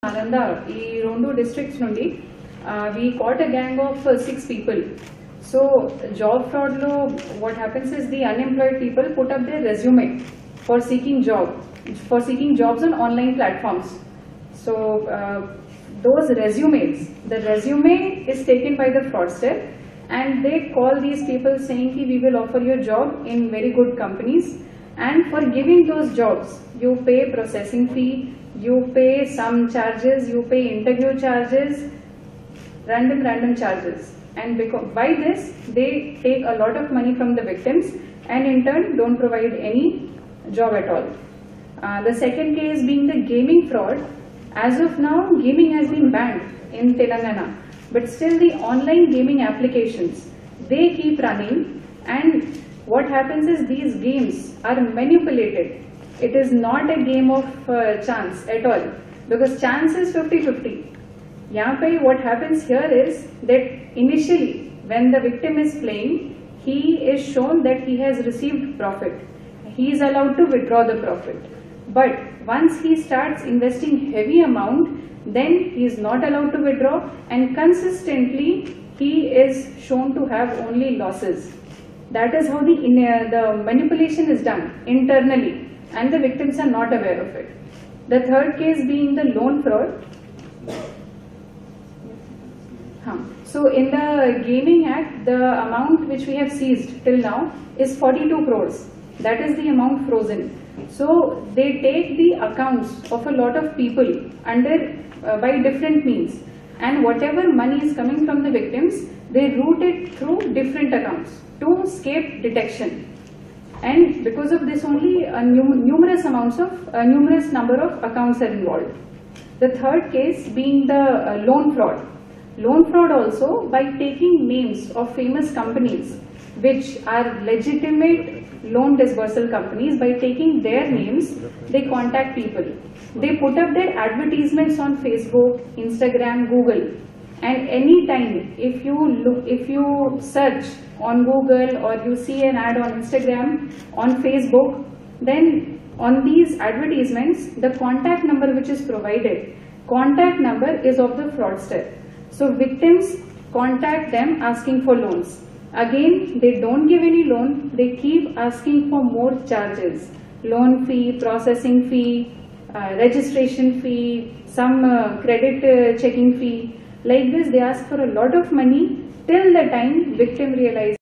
Nalanda, ఈ రెండు districts నుండి we caught a gang of 6 people. So job fraud lo what happens is the unemployed people put up their resume for seeking jobs on online platforms. So those resumes, the resume is taken by the fraudster and they call these people saying ki we will offer you a job in very good companies, and for giving those jobs you pay processing fee, you pay some charges, you pay interview charges, random charges, and because by this they take a lot of money from the victims and in turn don't provide any job at all. The second case being the gaming fraud. As of now, gaming has been banned in Telangana, but still the online gaming applications, they keep running, and what happens is these games are manipulated. It is not a game of chance at all, because chance is 50-50. What happens here is that initially when the victim is playing, he is shown that he has received profit. He is allowed to withdraw the profit. But once he starts investing heavy amount, then he is not allowed to withdraw, and consistently he is shown to have only losses. That is how the manipulation is done internally, and the victims are not aware of it. The third case being the loan fraud. So in the Gaming Act, the amount which we have seized till now is 42 crores. That is the amount frozen. So they take the accounts of a lot of people by different means, and whatever money is coming from the victims, they route it through different accounts to escape detection. And because of this only numerous number of accounts are involved. The third case being the loan fraud. Loan fraud also by taking names of famous companies which are legitimate loan disbursal companies. By taking their names, they contact people. They put up their advertisements on Facebook, Instagram, Google, and anytime if you search on Google or you see an ad on Instagram, on Facebook, then on these advertisements the contact number which is provided, contact number is of the fraudster. So victims contact them asking for loans. Again, they don't give any loan, they keep asking for more charges, loan fee, processing fee, registration fee, some credit checking fee. Like this, they ask for a lot of money till the time victim realizes